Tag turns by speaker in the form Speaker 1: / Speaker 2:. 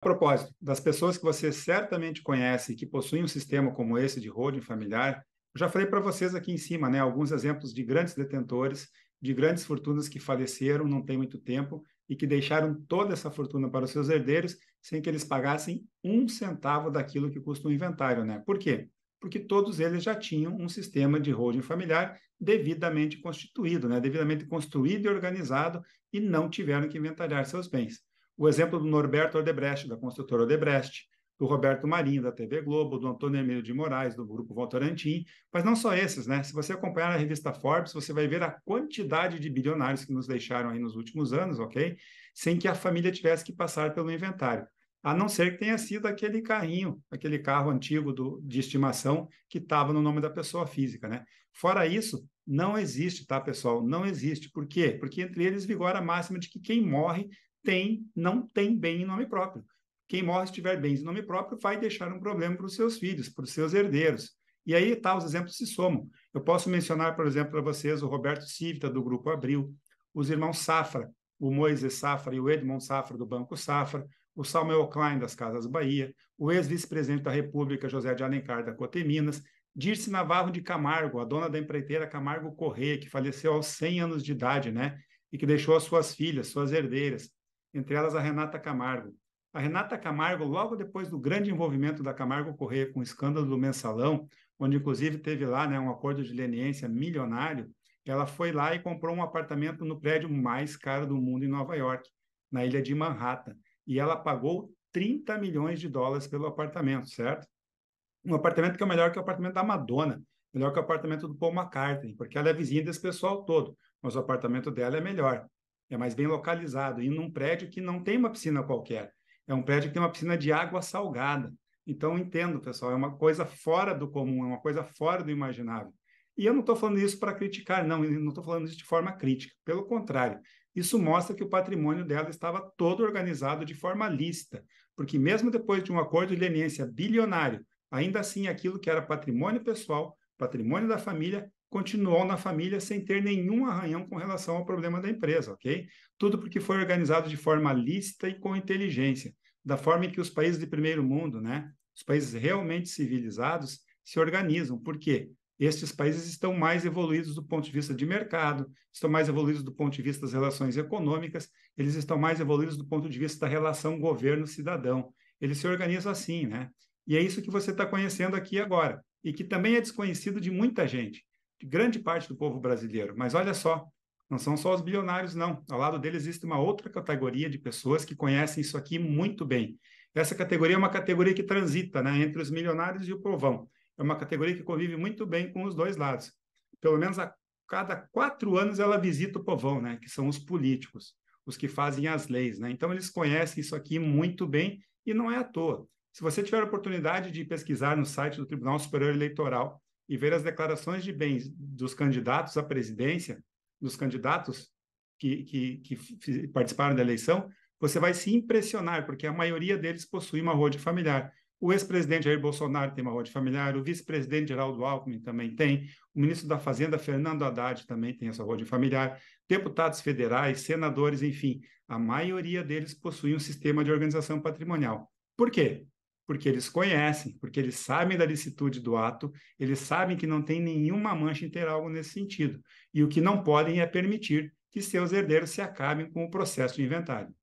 Speaker 1: A propósito, das pessoas que você certamente conhece que possuem um sistema como esse de holding familiar, eu já falei para vocês aqui em cima, né, alguns exemplos de grandes detentores, de grandes fortunas que faleceram não tem muito tempo e que deixaram toda essa fortuna para os seus herdeiros sem que eles pagassem um centavo daquilo que custa o inventário, né? Por quê? Porque todos eles já tinham um sistema de holding familiar devidamente constituído, né? Devidamente construído e organizado e não tiveram que inventariar seus bens. O exemplo do Norberto Odebrecht, da construtora Odebrecht, do Roberto Marinho, da TV Globo, do Antônio Emílio de Moraes, do Grupo Votorantim, mas não só esses, né? Se você acompanhar a revista Forbes, você vai ver a quantidade de bilionários que nos deixaram aí nos últimos anos, ok? Sem que a família tivesse que passar pelo inventário. A não ser que tenha sido aquele carrinho, aquele carro antigo de estimação que estava no nome da pessoa física, né? Fora isso, não existe, tá, pessoal? Não existe. Por quê? Porque entre eles vigora a máxima de que quem morre não tem bem em nome próprio. Quem morre se tiver bens em nome próprio vai deixar um problema para os seus filhos, para os seus herdeiros. E aí tá, os exemplos se somam. Eu posso mencionar, por exemplo, para vocês o Roberto Civita, do Grupo Abril, os irmãos Safra, o Moisés Safra e o Edmond Safra, do Banco Safra, o Samuel Klein, das Casas Bahia, o ex-vice-presidente da República, José de Alencar, da Coteminas, Dirce Navarro de Camargo, a dona da empreiteira Camargo Corrêa, que faleceu aos 100 anos de idade, né? E que deixou as suas filhas, suas herdeiras, entre elas a Renata Camargo. A Renata Camargo, logo depois do grande envolvimento da Camargo Corrêa com o escândalo do Mensalão, onde inclusive teve lá, né, um acordo de leniência milionário, ela foi lá e comprou um apartamento no prédio mais caro do mundo em Nova York, na ilha de Manhattan. E ela pagou 30 milhões de dólares pelo apartamento, certo? Um apartamento que é melhor que o apartamento da Madonna, melhor que o apartamento do Paul McCartney, porque ela é vizinha desse pessoal todo, mas o apartamento dela é melhor, é mais bem localizado, e num prédio que não tem uma piscina qualquer, é um prédio que tem uma piscina de água salgada. Então, entendo, pessoal, é uma coisa fora do comum, é uma coisa fora do imaginável. E eu não estou falando isso para criticar, não, eu não estou falando isso de forma crítica, pelo contrário, isso mostra que o patrimônio dela estava todo organizado de forma lícita, porque mesmo depois de um acordo de leniência bilionário, ainda assim aquilo que era patrimônio pessoal, patrimônio da família, continuou na família sem ter nenhum arranhão com relação ao problema da empresa, ok? Tudo porque foi organizado de forma lícita e com inteligência, da forma em que os países de primeiro mundo, né, os países realmente civilizados, se organizam. Por quê? Estes países estão mais evoluídos do ponto de vista de mercado, estão mais evoluídos do ponto de vista das relações econômicas, eles estão mais evoluídos do ponto de vista da relação governo-cidadão. Eles se organizam assim, né? E é isso que você está conhecendo aqui agora, e que também é desconhecido de muita gente, de grande parte do povo brasileiro. Mas olha só, não são só os bilionários, não. Ao lado deles existe uma outra categoria de pessoas que conhecem isso aqui muito bem. Essa categoria é uma categoria que transita, né, entre os milionários e o povão. É uma categoria que convive muito bem com os dois lados. Pelo menos a cada 4 anos ela visita o povão, né, que são os políticos, os que fazem as leis, né? Então eles conhecem isso aqui muito bem e não é à toa. Se você tiver a oportunidade de pesquisar no site do Tribunal Superior Eleitoral e ver as declarações de bens dos candidatos à presidência, dos candidatos que participaram da eleição, você vai se impressionar, porque a maioria deles possui uma holding familiar. O ex-presidente Jair Bolsonaro tem uma holding familiar, o vice-presidente Geraldo Alckmin também tem, o ministro da Fazenda, Fernando Haddad, também tem essa holding familiar, deputados federais, senadores, enfim, a maioria deles possui um sistema de organização patrimonial. Por quê? Porque eles conhecem, porque eles sabem da licitude do ato, eles sabem que não tem nenhuma mancha em ter algo nesse sentido. E o que não podem é permitir que seus herdeiros se acabem com o processo de inventário.